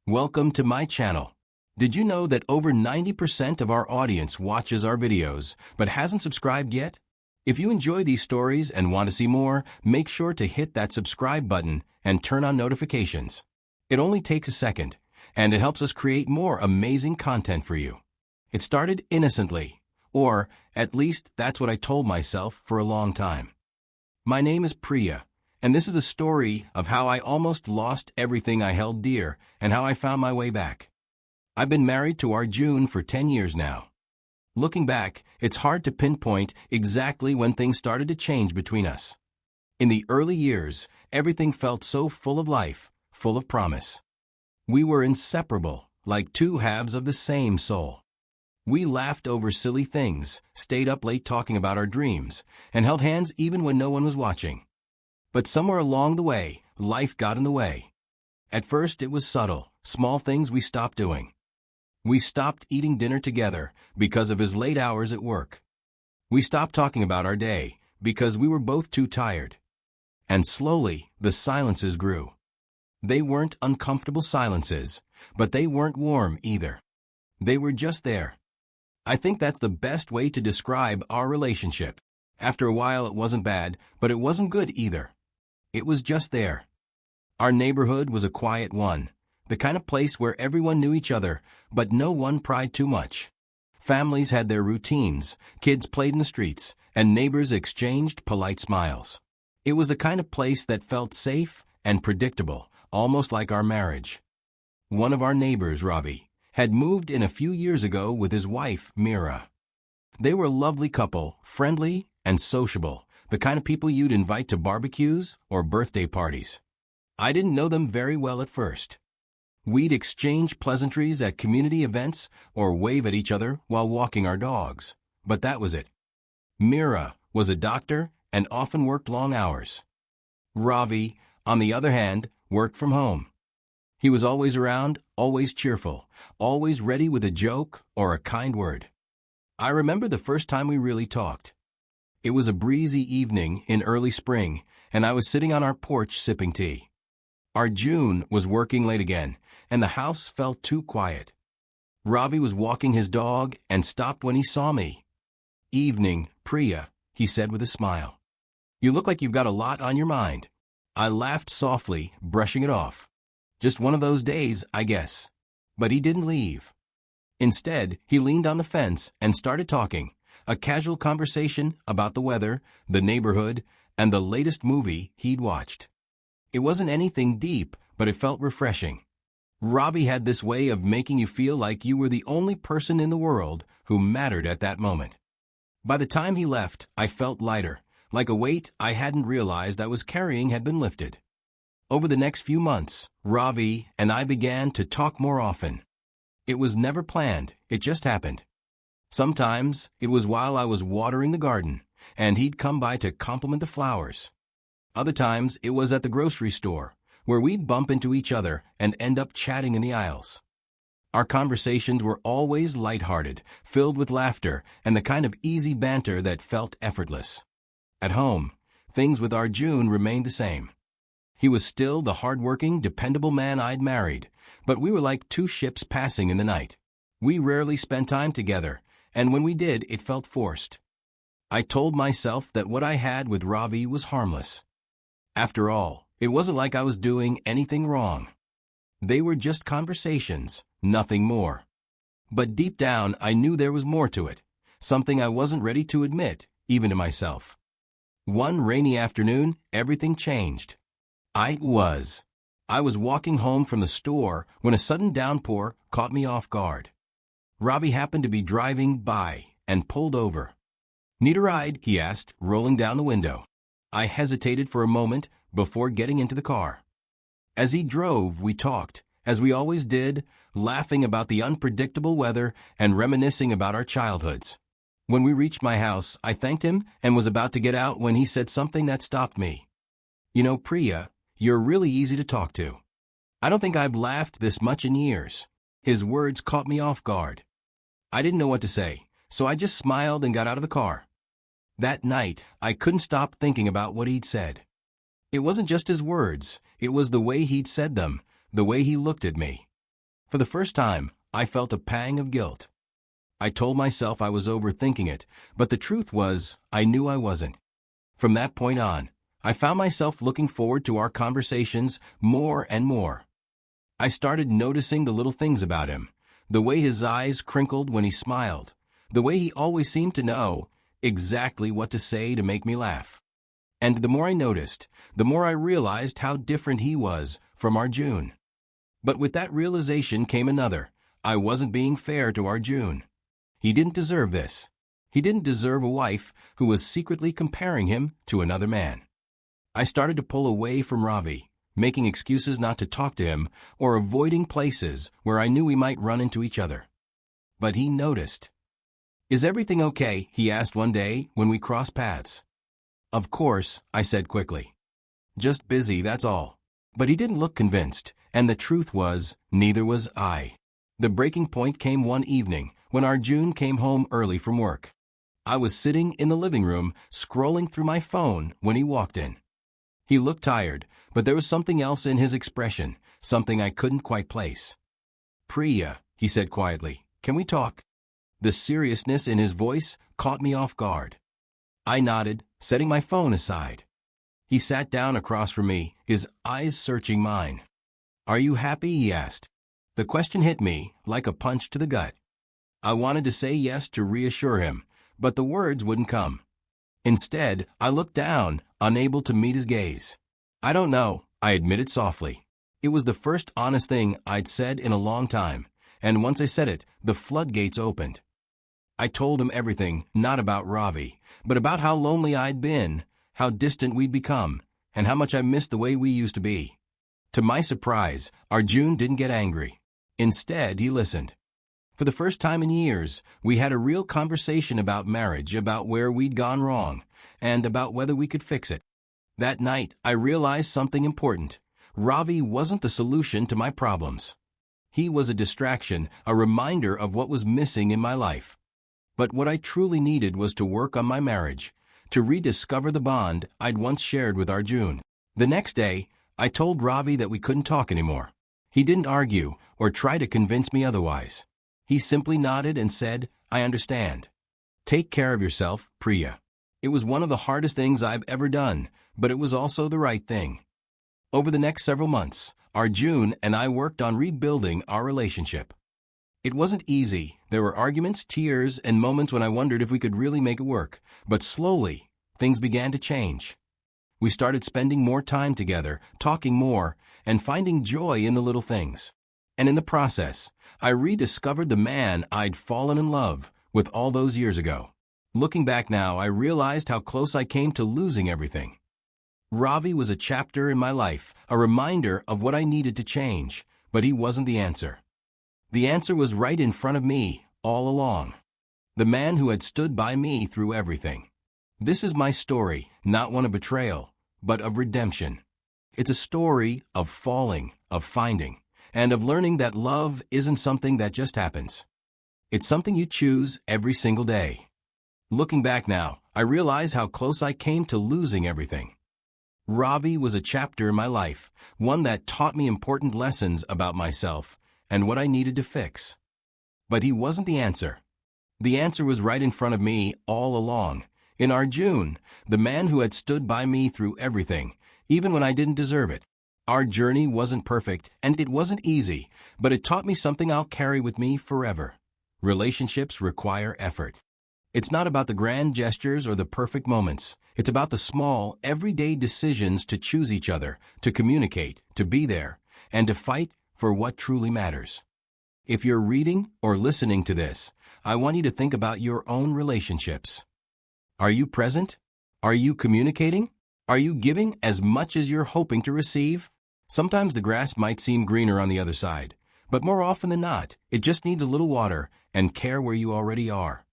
Welcome to my channel. Did you know that over 90% of our audience watches our videos but hasn't subscribed yet? If you enjoy these stories and want to see more, make sure to hit that subscribe button and turn on notifications. It only takes a second, and it helps us create more amazing content for you. It started innocently, or at least that's what I told myself for a long time. My name is Priya, and this is a story of how I almost lost everything I held dear and how I found my way back. I've been married to Arjun for 10 years now. Looking back, it's hard to pinpoint exactly when things started to change between us. In the early years, everything felt so full of life, full of promise. We were inseparable, like two halves of the same soul. We laughed over silly things, stayed up late talking about our dreams, and held hands even when no one was watching. But somewhere along the way, life got in the way. At first it was subtle, small things we stopped doing. We stopped eating dinner together because of his late hours at work. We stopped talking about our day because we were both too tired. And slowly, the silences grew. They weren't uncomfortable silences, but they weren't warm either. They were just there. I think that's the best way to describe our relationship. After a while it wasn't bad, but it wasn't good either. It was just there. Our neighborhood was a quiet one. The kind of place where everyone knew each other, but no one pried too much. Families had their routines, kids played in the streets, and neighbors exchanged polite smiles. It was the kind of place that felt safe and predictable, almost like our marriage. One of our neighbors, Ravi, had moved in a few years ago with his wife, Mira. They were a lovely couple, friendly and sociable, the kind of people you'd invite to barbecues or birthday parties. I didn't know them very well at first. We'd exchange pleasantries at community events or wave at each other while walking our dogs, but that was it. Mira was a doctor and often worked long hours. Ravi, on the other hand, worked from home. He was always around, always cheerful, always ready with a joke or a kind word. I remember the first time we really talked. It was a breezy evening in early spring, and I was sitting on our porch sipping tea. Arjun was working late again, and the house felt too quiet. Ravi was walking his dog and stopped when he saw me. "Evening, Priya," he said with a smile. "You look like you've got a lot on your mind." I laughed softly, brushing it off. Just one of those days, I guess. But he didn't leave. Instead, he leaned on the fence and started talking, a casual conversation about the weather, the neighborhood, and the latest movie he'd watched. It wasn't anything deep, but it felt refreshing. Ravi had this way of making you feel like you were the only person in the world who mattered at that moment. By the time he left, I felt lighter, like a weight I hadn't realized I was carrying had been lifted. Over the next few months, Ravi and I began to talk more often. It was never planned, it just happened. Sometimes it was while I was watering the garden, and he'd come by to compliment the flowers. Other times it was at the grocery store, where we'd bump into each other and end up chatting in the aisles. Our conversations were always lighthearted, filled with laughter and the kind of easy banter that felt effortless. At home, things with Arjun remained the same. He was still the hard-working, dependable man I'd married, but we were like two ships passing in the night. We rarely spent time together, and when we did, it felt forced. I told myself that what I had with Ravi was harmless. After all, it wasn't like I was doing anything wrong. They were just conversations, nothing more. But deep down, I knew there was more to it, something I wasn't ready to admit, even to myself. One rainy afternoon, everything changed. I was walking home from the store when a sudden downpour caught me off guard. Ravi happened to be driving by and pulled over. "Need a ride?" he asked, rolling down the window. I hesitated for a moment before getting into the car. As he drove, we talked, as we always did, laughing about the unpredictable weather and reminiscing about our childhoods. When we reached my house, I thanked him and was about to get out when he said something that stopped me. "You know, Priya, you're really easy to talk to. I don't think I've laughed this much in years." His words caught me off guard. I didn't know what to say, so I just smiled and got out of the car. That night, I couldn't stop thinking about what he'd said. It wasn't just his words, it was the way he'd said them, the way he looked at me. For the first time, I felt a pang of guilt. I told myself I was overthinking it, but the truth was, I knew I wasn't. From that point on, I found myself looking forward to our conversations more and more. I started noticing the little things about him, the way his eyes crinkled when he smiled, the way he always seemed to know exactly what to say to make me laugh. And the more I noticed, the more I realized how different he was from Arjun. But with that realization came another. I wasn't being fair to Arjun. He didn't deserve this. He didn't deserve a wife who was secretly comparing him to another man. I started to pull away from Ravi, making excuses not to talk to him or avoiding places where I knew we might run into each other. But he noticed. "Is everything okay?" he asked one day when we crossed paths. "Of course," I said quickly. "Just busy, that's all." But he didn't look convinced, and the truth was, neither was I. The breaking point came one evening when Arjun came home early from work. I was sitting in the living room, scrolling through my phone when he walked in. He looked tired, but there was something else in his expression, something I couldn't quite place. "Priya," he said quietly, "can we talk?" The seriousness in his voice caught me off guard. I nodded, setting my phone aside. He sat down across from me, his eyes searching mine. "Are you happy?" he asked. The question hit me like a punch to the gut. I wanted to say yes to reassure him, but the words wouldn't come. Instead, I looked down, unable to meet his gaze. "I don't know," I admitted softly. It was the first honest thing I'd said in a long time, and once I said it, the floodgates opened. I told him everything, not about Ravi, but about how lonely I'd been, how distant we'd become, and how much I missed the way we used to be. To my surprise, Arjun didn't get angry. Instead, he listened. For the first time in years, we had a real conversation about marriage, about where we'd gone wrong, and about whether we could fix it. That night, I realized something important. Ravi wasn't the solution to my problems. He was a distraction, a reminder of what was missing in my life. But what I truly needed was to work on my marriage, to rediscover the bond I'd once shared with Arjun. The next day, I told Ravi that we couldn't talk anymore. He didn't argue or try to convince me otherwise. He simply nodded and said, "I understand. Take care of yourself, Priya." It was one of the hardest things I've ever done, but it was also the right thing. Over the next several months, Arjun and I worked on rebuilding our relationship. It wasn't easy. There were arguments, tears, and moments when I wondered if we could really make it work. But slowly, things began to change. We started spending more time together, talking more, and finding joy in the little things. And in the process, I rediscovered the man I'd fallen in love with all those years ago. Looking back now, I realized how close I came to losing everything. Ravi was a chapter in my life, a reminder of what I needed to change, but he wasn't the answer. The answer was right in front of me, all along. The man who had stood by me through everything. This is my story, not one of betrayal, but of redemption. It's a story of falling, of finding, and of learning that love isn't something that just happens. It's something you choose every single day. Looking back now, I realize how close I came to losing everything. Ravi was a chapter in my life, one that taught me important lessons about myself and what I needed to fix. But he wasn't the answer. The answer was right in front of me all along, in Arjun, the man who had stood by me through everything, even when I didn't deserve it. Our journey wasn't perfect, and it wasn't easy, but it taught me something I'll carry with me forever. Relationships require effort. It's not about the grand gestures or the perfect moments. It's about the small, everyday decisions to choose each other, to communicate, to be there, and to fight for what truly matters. If you're reading or listening to this, I want you to think about your own relationships. Are you present? Are you communicating? Are you giving as much as you're hoping to receive? Sometimes the grass might seem greener on the other side, but more often than not, it just needs a little water and care where you already are.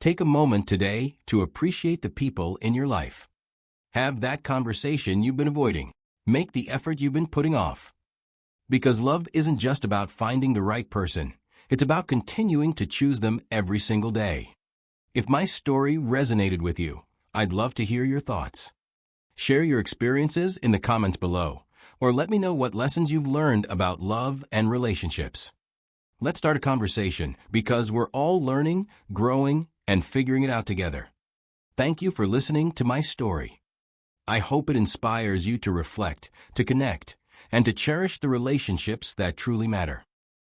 Take a moment today to appreciate the people in your life. Have that conversation you've been avoiding. Make the effort you've been putting off. Because love isn't just about finding the right person. It's about continuing to choose them every single day. If my story resonated with you, I'd love to hear your thoughts. Share your experiences in the comments below, or let me know what lessons you've learned about love and relationships. Let's start a conversation because we're all learning, growing, and figuring it out together. Thank you for listening to my story. I hope it inspires you to reflect, to connect, and to cherish the relationships that truly matter.